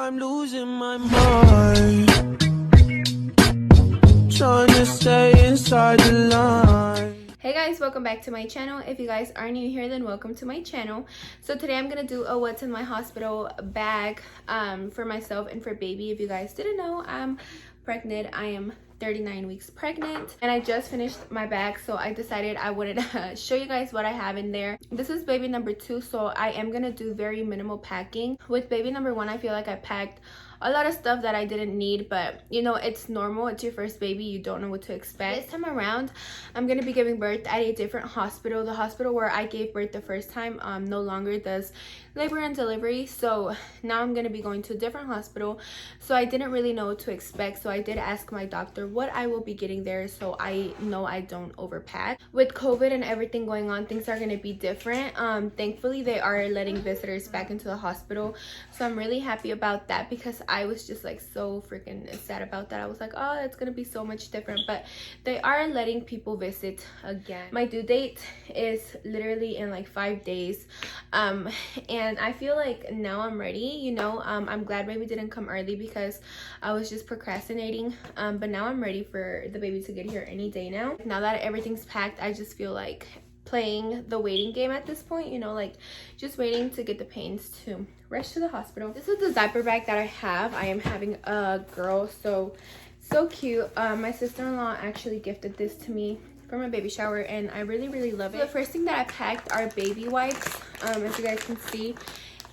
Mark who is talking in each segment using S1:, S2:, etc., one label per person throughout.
S1: I'm losing my mind, trying to stay inside the line.
S2: Hey guys, welcome back to my channel. If you guys are new here, then welcome to my channel. So today I'm gonna do a what's in my hospital bag for myself and for baby. If you guys didn't know, I'm pregnant. I am 39 weeks pregnant and I just finished my bag, so I decided I wanted to show you guys what I have in there. This is baby number 2, so I am gonna do very minimal packing. With baby number 1, I feel like I packed a lot of stuff that I didn't need, but you know, it's normal. It's your first baby, you don't know what to expect. This time around, I'm gonna be giving birth at a different hospital. The hospital where I gave birth the first time no longer does labor and delivery, so now I'm gonna be going to a different hospital. So I didn't really know what to expect, so I did ask my doctor what I will be getting there, so I know I don't overpack. With COVID and everything going on, things are gonna be different. Thankfully they are letting visitors back into the hospital, so I'm really happy about that, because I was just like so freaking sad about that. I was like, oh, it's gonna be so much different, but they are letting people visit again. My due date is literally in like 5 days, and I feel like now I'm ready, you know. I'm glad baby didn't come early because I was just procrastinating, but now I'm ready for the baby to get here any day now. Now that everything's packed, I just feel like playing the waiting game at this point, you know, like just waiting to get the pains to rush to the hospital. This is the diaper bag that I have. I am having a girl, so cute. My sister-in-law actually gifted this to me for my baby shower, and I really love it. So the first thing that I packed are baby wipes. As you guys can see,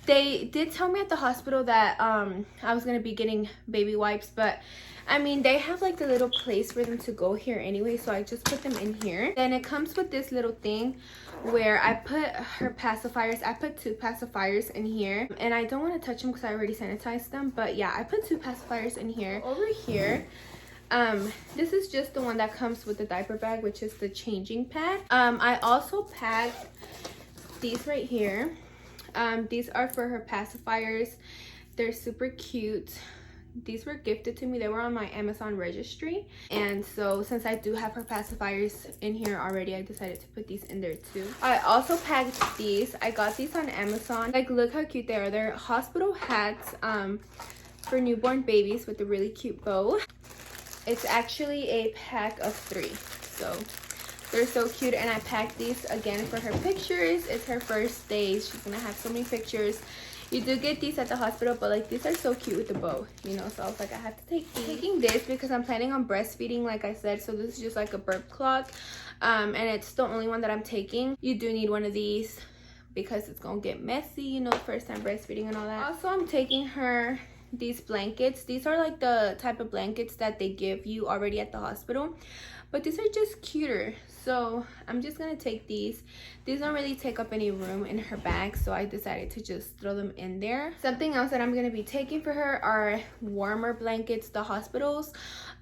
S2: they did tell me at the hospital that I was gonna be getting baby wipes, but I mean, they have like the little place for them to go here anyway, so I just put them in here. Then it comes with this little thing where I put her pacifiers. I put 2 pacifiers in here, and I don't want to touch them because I already sanitized them, but yeah, I put 2 pacifiers in here. Over here, this is just the one that comes with the diaper bag, which is the changing pad. I also packed these right here. These are for her pacifiers. They're super cute. These were gifted to me. They were on my Amazon registry, and so since I do have her pacifiers in here already, I decided to put these in there too. I also packed these. I got these on Amazon. Like, look how cute they are. They're hospital hats for newborn babies with a really cute bow. It's actually a pack of 3, so they're so cute. And I packed these again for her pictures. It's her first day. She's gonna have so many pictures. You do get these at the hospital, but like, these are so cute with the bow, you know, so I was like, I have to take these. Taking this because I'm planning on breastfeeding, like I said, so this is just like a burp cloth, and it's the only one that I'm taking. You do need one of these because it's gonna get messy, you know, first time breastfeeding and all that. Also, I'm taking her these blankets. These are like the type of blankets that they give you already at the hospital, but these are just cuter, so I'm just gonna take these. These don't really take up any room in her bag, so I decided to just throw them in there. Something else that I'm gonna be taking for her are warmer blankets. The hospitals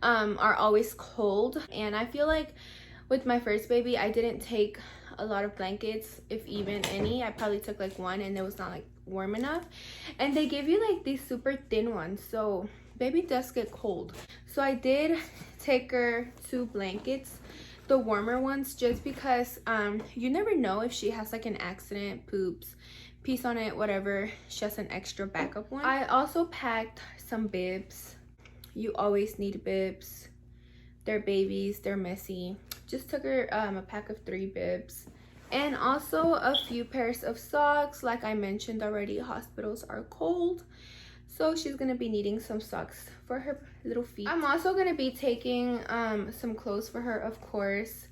S2: are always cold, and I feel like with my first baby I didn't take a lot of blankets, if even any. I probably took like 1, and it was not like warm enough, and they give you like these super thin ones, so baby does get cold. So I did take her 2 blankets, the warmer ones, just because you never know if she has like an accident, poops, pees on it, whatever, she has an extra backup one. I also packed some bibs. You always need bibs. They're babies, they're messy. Just took her a pack of 3 bibs, and also a few pairs of socks. Like I mentioned already, hospitals are cold, so she's gonna be needing some socks for her little feet. I'm also gonna be taking some clothes for her, of course,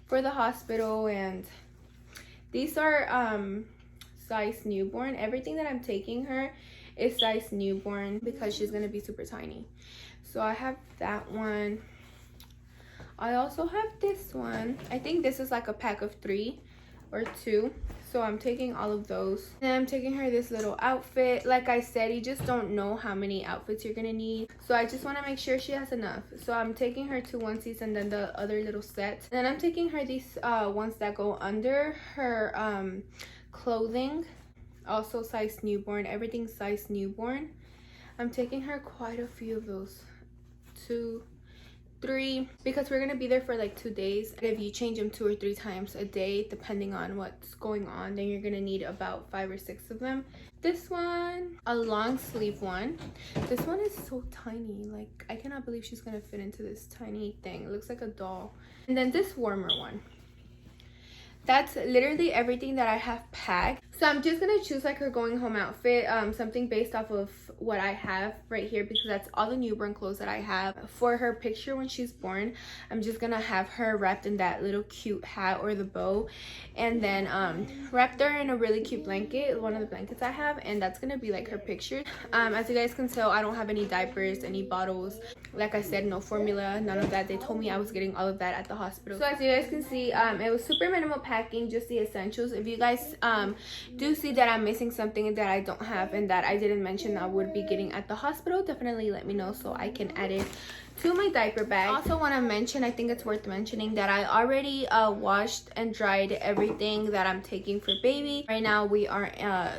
S2: for the hospital, and these are size newborn. Everything that I'm taking her is size newborn because she's gonna be super tiny. So I have that one. I also have this one. I think this is like a pack of 3 or 2, so I'm taking all of those. And I'm taking her this little outfit. Like I said, you just don't know how many outfits you're gonna need, so I just want to make sure she has enough. So I'm taking her 2 onesies and then the other little set, and then I'm taking her these ones that go under her clothing, also size newborn. Everything size newborn. I'm taking her quite a few of those, 2, 3 because we're gonna be there for like 2 days. If you change them 2 or 3 times a day depending on what's going on, then you're gonna need about 5 or 6 of them. This one, a long sleeve one. This one is so tiny, like I cannot believe she's gonna fit into this tiny thing. It looks like a doll. And then this warmer one. That's literally everything that I have packed. So I'm just gonna choose like her going home outfit, something based off of what I have right here, because that's all the newborn clothes that I have. For her picture when she's born, I'm just gonna have her wrapped in that little cute hat or the bow, and then wrapped her in a really cute blanket, one of the blankets I have, and that's gonna be like her picture. As you guys can tell, I don't have any diapers, any bottles. Like I said, no formula, none of that. They told me I was getting all of that at the hospital. So as you guys can see, it was super minimal packing, just the essentials. If you guys do see that I'm missing something that I don't have and that I didn't mention I would be getting at the hospital, definitely let me know so I can add it to my diaper bag. I also want to mention, I think it's worth mentioning, that I already washed and dried everything that I'm taking for baby. Right now we are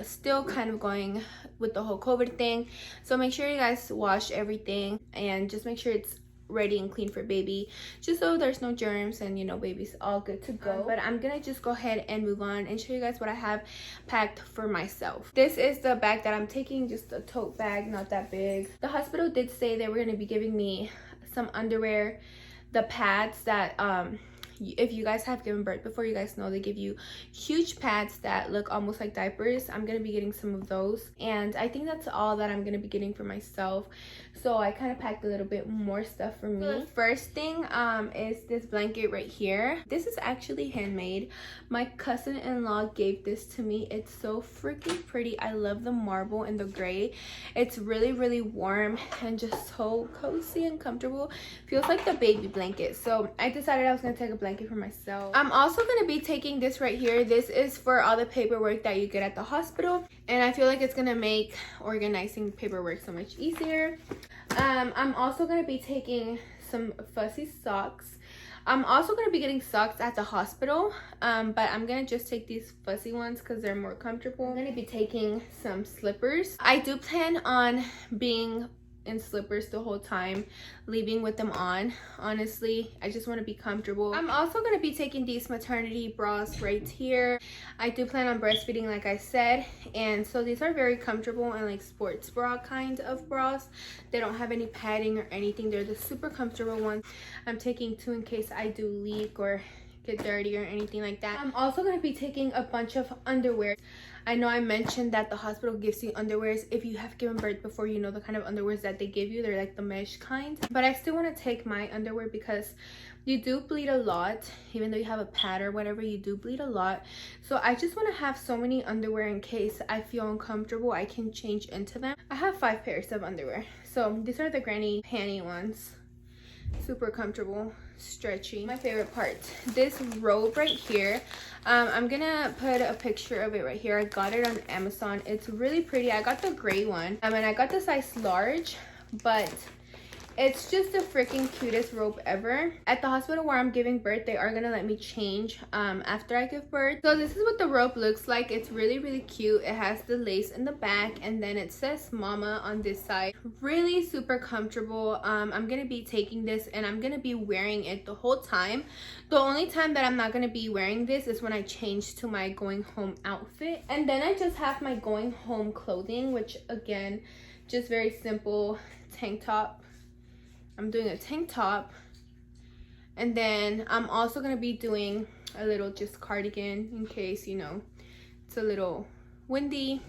S2: still kind of going with the whole COVID thing, so make sure you guys wash everything and just make sure it's ready and clean for baby, just so there's no germs and, you know, baby's all good to go. But I'm gonna just go ahead and move on and show you guys what I have packed for myself. This is the bag that I'm taking, just a tote bag, not that big. The hospital did say they were gonna be giving me some underwear, the pads that if you guys have given birth before, you guys know they give you huge pads that look almost like diapers. I'm gonna be getting some of those, and I think that's all that I'm gonna be getting for myself. So I kind of packed a little bit more stuff for me. So the first thing is this blanket right here. This is actually handmade. My cousin-in-law gave this to me. It's so freaking pretty. I love the marble and the gray. It's really, really warm and just so cozy and comfortable. Feels like the baby blanket. So I decided I was gonna take a blanket for myself. I'm also gonna be taking this right here. This is for all the paperwork that you get at the hospital, and I feel like it's gonna make organizing paperwork so much easier. I'm also gonna be taking some fussy socks. I'm also going to be getting socks at the hospital, but I'm going to just take these fussy ones because they're more comfortable. I'm going to be taking some slippers. I do plan on being in slippers the whole time, leaving with them on. Honestly, I just want to be comfortable. I'm also going to be taking these maternity bras right here. I do plan on breastfeeding, like I said, and so these are very comfortable and like sports bra kind of bras. They don't have any padding or anything. They're the super comfortable ones. I'm taking 2 in case I do leak or get dirty or anything like that. I'm also going to be taking a bunch of underwear. I know I mentioned that the hospital gives you underwears. If you have given birth before, you know the kind of underwears that they give you. They're like the mesh kind. But I still want to take my underwear because you do bleed a lot. Even though you have a pad or whatever, you do bleed a lot. So I just want to have so many underwear in case I feel uncomfortable, I can change into them. I have 5 pairs of underwear. So these are the granny panty ones. Super comfortable, stretchy. My favorite part, this robe right here. I'm gonna put a picture of it right here. I got it on Amazon. It's really pretty. I got the gray one, and I got the size large, but it's just the freaking cutest robe ever. At the hospital where I'm giving birth, they are gonna let me change after I give birth. So this is what the robe looks like. It's really, really cute. It has the lace in the back, and then it says mama on this side. Really super comfortable. I'm gonna be taking this and I'm gonna be wearing it the whole time. The only time that I'm not gonna be wearing this is when I change to my going home outfit. And then I just have my going home clothing, which again, just very simple tank top. I'm doing a tank top, and then I'm also gonna be doing a little just cardigan in case, you know, it's a little windy,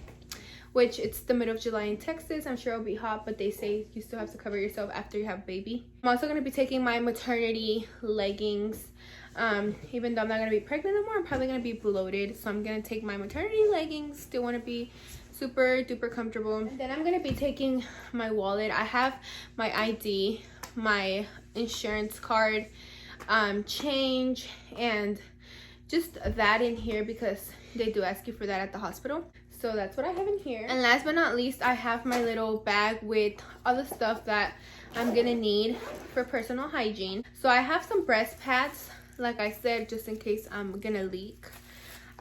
S2: which it's the middle of July in Texas. I'm sure it'll be hot, but they say you still have to cover yourself after you have baby. I'm also gonna be taking my maternity leggings. Even though I'm not gonna be pregnant anymore, I'm probably gonna be bloated, so I'm gonna take my maternity leggings. Still want to be super duper comfortable. And then I'm gonna be taking my wallet. I have my ID, my insurance card, change, and just that in here because they do ask you for that at the hospital. So that's what I have in here. And last but not least, I have my little bag with all the stuff that I'm gonna need for personal hygiene. So I have some breast pads, like I said, just in case I'm gonna leak.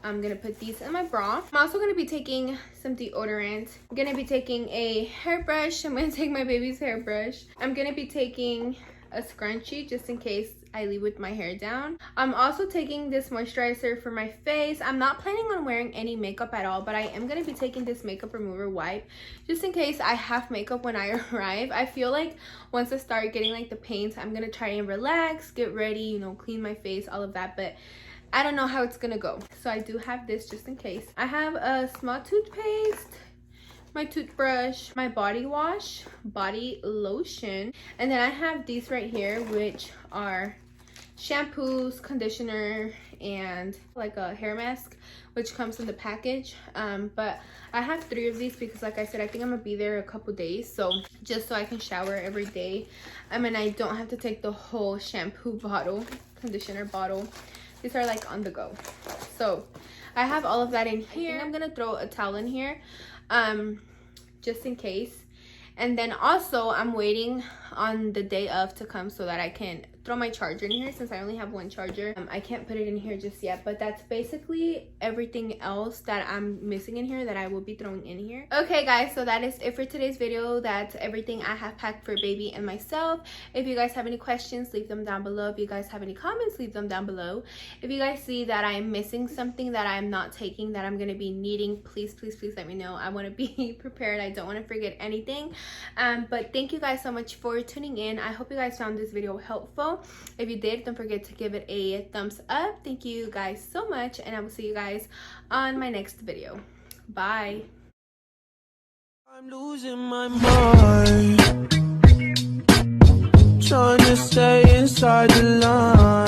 S2: I'm gonna put these in my bra. I'm also gonna be taking some deodorant. I'm gonna be taking a hairbrush. I'm gonna take my baby's hairbrush. I'm gonna be taking a scrunchie just in case I leave with my hair down. I'm also taking this moisturizer for my face. I'm not planning on wearing any makeup at all, but I am going to be taking this makeup remover wipe just in case I have makeup when I arrive. I feel like once I start getting like the pains, I'm going to try and relax, get ready, you know, clean my face, all of that, but I don't know how it's gonna go. So I do have this just in case. I have a small toothpaste, my toothbrush, my body wash, body lotion, and then I have these right here, which are shampoos, conditioner, and like a hair mask, which comes in the package. But I have 3 of these because, like I said, I think I'm gonna be there a couple days, so just so I can shower every day. I mean, I don't have to take the whole shampoo bottle, conditioner bottle. These are like on the go. So I have all of that in here. I'm gonna throw a towel in here just in case. And then also I'm waiting on the day of to come so that I can throw my charger in here, since I only have 1 charger. I can't put it in here just yet, but that's basically everything else that I'm missing in here that I will be throwing in here. Okay guys, so that is it for today's video. That's everything I have packed for baby and myself. If you guys have any questions, leave them down below. If you guys have any comments, leave them down below. If you guys see that I'm missing something that I'm not taking that I'm going to be needing, please let me know. I want to be prepared. I don't want to forget anything. But thank you guys so much for tuning in. I hope you guys found this video helpful. If you did, don't forget to give it a thumbs up. Thank you guys so much, and I will see you guys on my next video. Bye.
S1: I'm losing my mind, trying to stay inside the line.